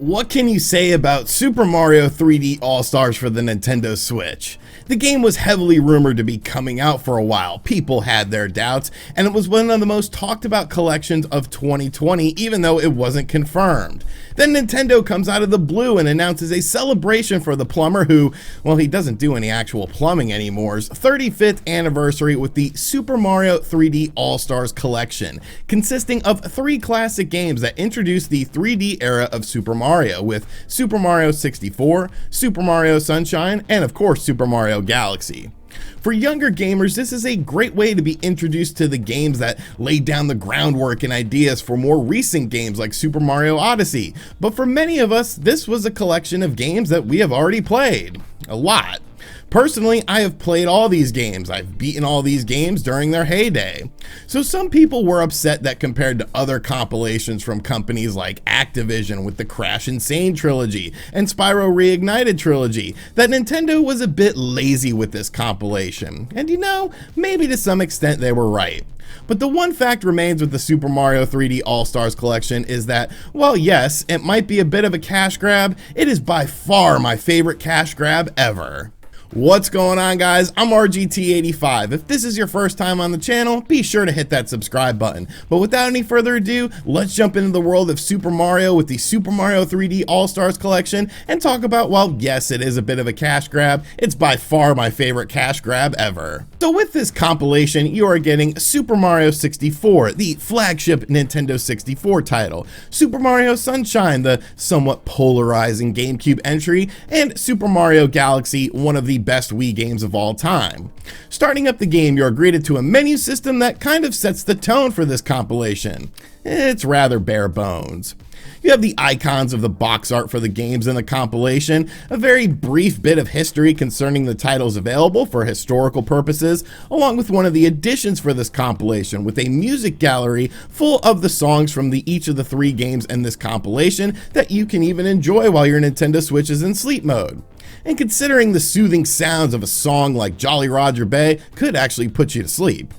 What can you say about Super Mario 3D All-Stars for the Nintendo Switch? The game was heavily rumored to be coming out for a while. People had their doubts, and it was one of the most talked about collections of 2020, even though it wasn't confirmed. Then Nintendo comes out of the blue and announces a celebration for the plumber who, well, he doesn't do any actual plumbing anymore's 35th anniversary with the Super Mario 3D All-Stars collection, consisting of 3 classic games that introduced the 3D era of Super Mario, with Super Mario 64, Super Mario Sunshine, and of course Super Mario Galaxy. For younger gamers, this is a great way to be introduced to the games that laid down the groundwork and ideas for more recent games like Super Mario Odyssey. But for many of us, this was a collection of games that we have already played. A lot. Personally, I have played all these games. I've beaten all these games during their heyday. So some people were upset that compared to other compilations from companies like Activision with the Crash N. Sane trilogy and Spyro Reignited trilogy, that Nintendo was a bit lazy with this compilation. And you know, maybe to some extent they were right. But the one fact remains with the Super Mario 3D All-Stars collection is that, while yes, it might be a bit of a cash grab, it is by far my favorite cash grab ever. What's going on, guys? I'm RGT85. If this is your first time on the channel, be sure to hit that subscribe button. But without any further ado, let's jump into the world of Super Mario with the Super Mario 3D All-Stars collection and talk about, well, yes, it is a bit of a cash grab. It's by far my favorite cash grab ever. So with this compilation, you are getting Super Mario 64, the flagship Nintendo 64 title, Super Mario Sunshine, the somewhat polarizing GameCube entry, and Super Mario Galaxy, one of the best Wii games of all time. Starting up the game, you're greeted to a menu system that kind of sets the tone for this compilation. It's rather bare bones. You have the icons of the box art for the games in the compilation, a very brief bit of history concerning the titles available for historical purposes, along with one of the additions for this compilation with a music gallery full of the songs from each of the 3 games in this compilation that you can even enjoy while your Nintendo Switch is in sleep mode. And considering the soothing sounds of a song like Jolly Roger Bay could actually put you to sleep.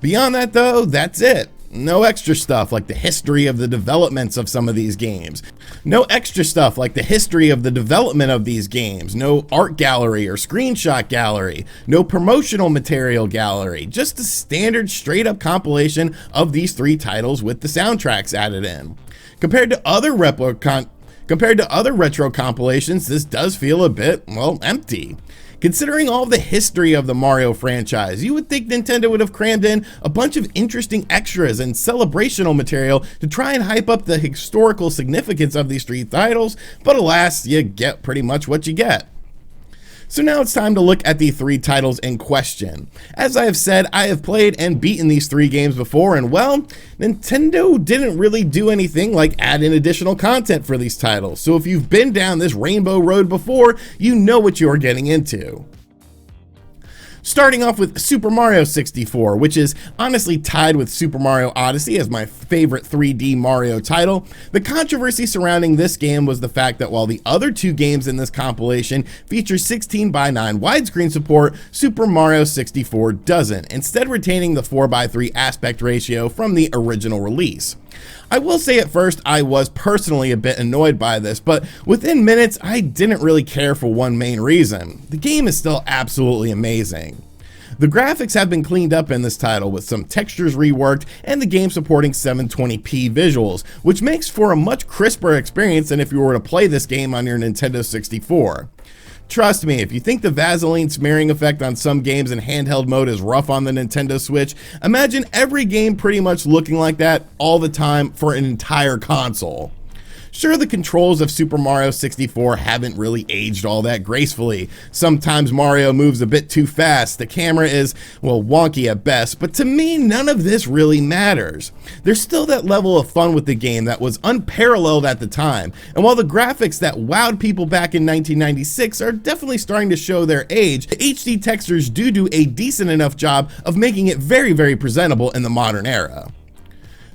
Beyond that though, that's it. No extra stuff like the history of the developments of some of these games. No extra stuff like the history of the development of these games. No art gallery or screenshot gallery. No promotional material gallery. Just a standard straight up compilation of these 3 titles with the soundtracks added in. Compared to other retro compilations, this does feel a bit, well, empty. Considering all the history of the Mario franchise, you would think Nintendo would have crammed in a bunch of interesting extras and celebrational material to try and hype up the historical significance of these 3 titles, but alas, you get pretty much what you get. So now it's time to look at the 3 titles in question. As I have said, I have played and beaten these 3 games before, and well, Nintendo didn't really do anything like add in additional content for these titles. So if you've been down this rainbow road before, you know what you're getting into. Starting off with Super Mario 64, which is honestly tied with Super Mario Odyssey as my favorite 3D Mario title. The controversy surrounding this game was the fact that while the other 2 games in this compilation feature 16:9 widescreen support, Super Mario 64 doesn't, instead retaining the 4:3 aspect ratio from the original release. I will say at first I was personally a bit annoyed by this, but within minutes I didn't really care for one main reason. The game is still absolutely amazing. The graphics have been cleaned up in this title with some textures reworked and the game supporting 720p visuals, which makes for a much crisper experience than if you were to play this game on your Nintendo 64. Trust me, if you think the Vaseline smearing effect on some games in handheld mode is rough on the Nintendo Switch, imagine every game pretty much looking like that all the time for an entire console. Sure, the controls of Super Mario 64 haven't really aged all that gracefully. Sometimes Mario moves a bit too fast, the camera is, well, wonky at best, but to me, none of this really matters. There's still that level of fun with the game that was unparalleled at the time, and while the graphics that wowed people back in 1996 are definitely starting to show their age, the HD textures do a decent enough job of making it very, very presentable in the modern era.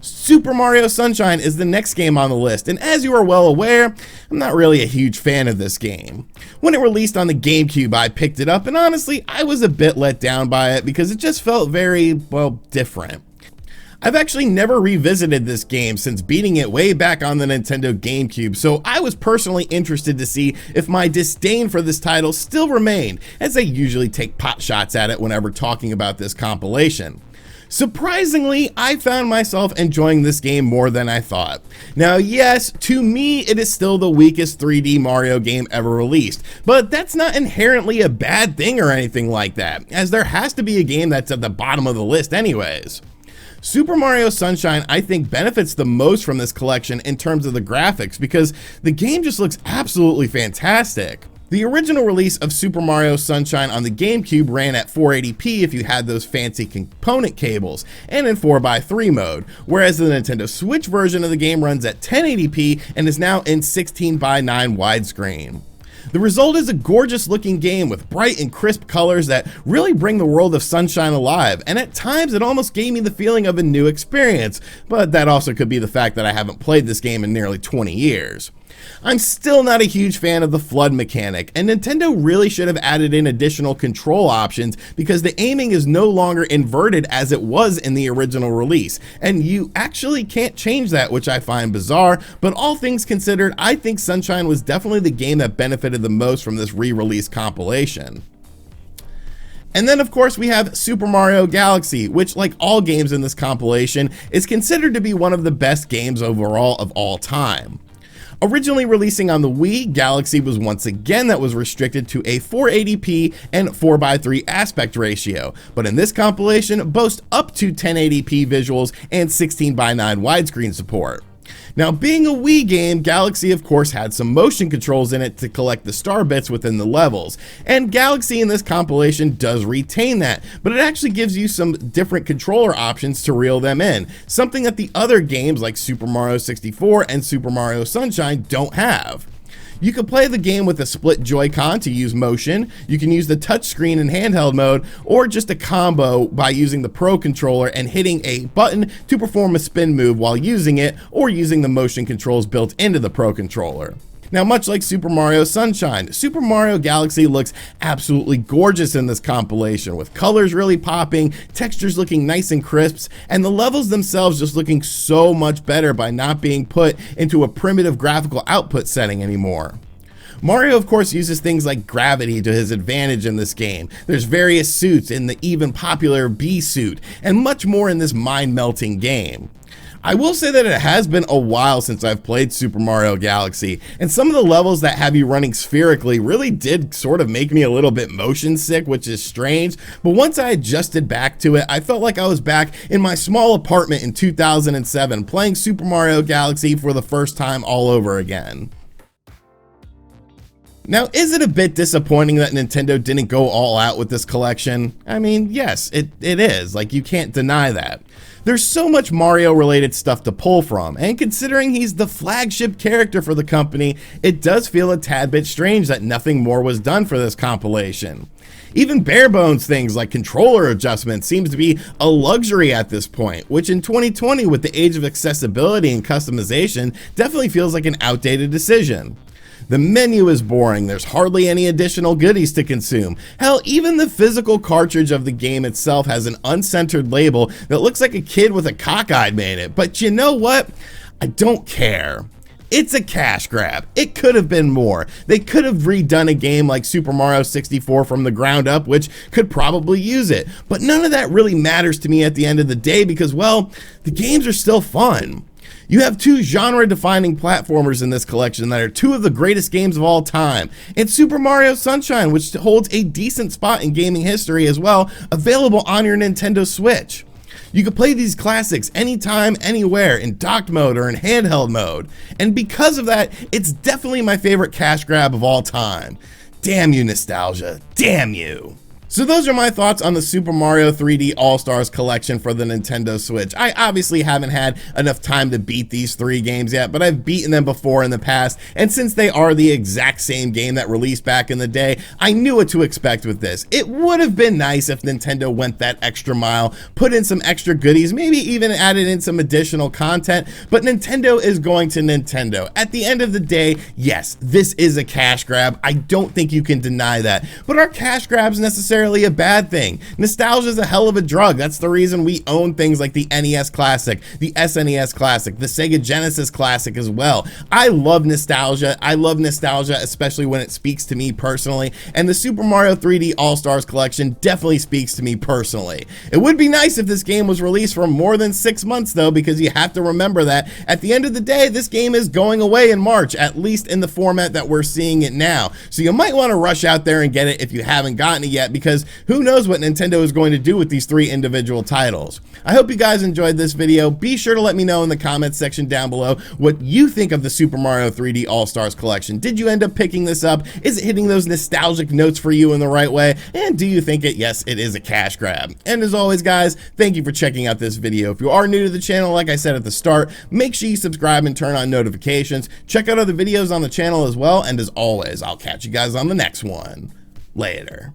Super Mario Sunshine is the next game on the list, and as you are well aware, I'm not really a huge fan of this game. When it released on the GameCube, I picked it up, and honestly, I was a bit let down by it because it just felt very, well, different. I've actually never revisited this game since beating it way back on the Nintendo GameCube, so I was personally interested to see if my disdain for this title still remained, as I usually take pot shots at it whenever talking about this compilation. Surprisingly, I found myself enjoying this game more than I thought. Now yes, to me it is still the weakest 3D Mario game ever released, but that's not inherently a bad thing or anything like that, as there has to be a game that's at the bottom of the list anyways. Super Mario Sunshine, I think, benefits the most from this collection in terms of the graphics because the game just looks absolutely fantastic. The original release of Super Mario Sunshine on the GameCube ran at 480p if you had those fancy component cables, and in 4:3 mode, whereas the Nintendo Switch version of the game runs at 1080p and is now in 16:9 widescreen. The result is a gorgeous looking game with bright and crisp colors that really bring the world of Sunshine alive, and at times it almost gave me the feeling of a new experience, but that also could be the fact that I haven't played this game in nearly 20 years. I'm still not a huge fan of the flood mechanic, and Nintendo really should have added in additional control options because the aiming is no longer inverted as it was in the original release, and you actually can't change that, which I find bizarre, but all things considered, I think Sunshine was definitely the game that benefited the most from this re-release compilation. And then of course we have Super Mario Galaxy, which like all games in this compilation is considered to be one of the best games overall of all time. Originally releasing on the Wii, Galaxy was once again restricted to a 480p and 4:3 aspect ratio, but in this compilation boasts up to 1080p visuals and 16:9 widescreen support. Now, being a Wii game, Galaxy of course had some motion controls in it to collect the star bits within the levels, and Galaxy in this compilation does retain that, but it actually gives you some different controller options to reel them in, something that the other games like Super Mario 64 and Super Mario Sunshine don't have. You can play the game with a split Joy-Con to use motion, you can use the touchscreen in handheld mode, or just a combo by using the Pro Controller and hitting a button to perform a spin move while using it, or using the motion controls built into the Pro Controller. Now, much like Super Mario Sunshine, Super Mario Galaxy looks absolutely gorgeous in this compilation, with colors really popping, textures looking nice and crisp, and the levels themselves just looking so much better by not being put into a primitive graphical output setting anymore. Mario of course uses things like gravity to his advantage in this game. There's various suits in the even popular B suit, and much more in this mind-melting game. I will say that it has been a while since I've played Super Mario Galaxy, and some of the levels that have you running spherically really did sort of make me a little bit motion sick, which is strange, but once I adjusted back to it, I felt like I was back in my small apartment in 2007 playing Super Mario Galaxy for the first time all over again. Now, is it a bit disappointing that Nintendo didn't go all out with this collection? I mean, yes, it is, like you can't deny that. There's so much Mario related stuff to pull from, and considering he's the flagship character for the company, it does feel a tad bit strange that nothing more was done for this compilation. Even bare bones things like controller adjustment seems to be a luxury at this point, which in 2020 with the age of accessibility and customization definitely feels like an outdated decision. The menu is boring, there's hardly any additional goodies to consume. Hell, even the physical cartridge of the game itself has an uncentered label that looks like a kid with a cockeyed made it. But you know what? I don't care. It's a cash grab. It could have been more. They could have redone a game like Super Mario 64 from the ground up, which could probably use it. But none of that really matters to me at the end of the day because, well, the games are still fun. You have two genre-defining platformers in this collection that are two of the greatest games of all time, and Super Mario Sunshine, which holds a decent spot in gaming history as well, available on your Nintendo Switch. You can play these classics anytime, anywhere, in docked mode or in handheld mode, and because of that, it's definitely my favorite cash grab of all time. Damn you, nostalgia. Damn you. So those are my thoughts on the Super Mario 3D All-Stars collection for the Nintendo Switch. I obviously haven't had enough time to beat these three games yet, but I've beaten them before in the past, and since they are the exact same game that released back in the day, I knew what to expect with this. It would have been nice if Nintendo went that extra mile, put in some extra goodies, maybe even added in some additional content, but Nintendo is going to Nintendo. At the end of the day, yes, this is a cash grab. I don't think you can deny that. But are cash grabs necessary necessarily a bad thing. Nostalgia is a hell of a drug. That's the reason we own things like the NES Classic, the SNES Classic, the Sega Genesis Classic as well. I love nostalgia. I love nostalgia, especially when it speaks to me personally, and the Super Mario 3D All-Stars collection definitely speaks to me personally. It would be nice if this game was released for more than 6 months though, because you have to remember that at the end of the day, this game is going away in March, at least in the format that we're seeing it now. So you might want to rush out there and get it if you haven't gotten it yet, because who knows what Nintendo is going to do with these 3 individual titles. I hope you guys enjoyed this video. Be sure to let me know in the comments section down below what you think of the Super Mario 3D All-Stars collection. Did you end up picking this up? Is it hitting those nostalgic notes for you in the right way? And do you think yes, it is a cash grab? And as always, guys, thank you for checking out this video. If you are new to the channel, like I said at the start, make sure you subscribe and turn on notifications. Check out other videos on the channel as well. And as always, I'll catch you guys on the next one. Later.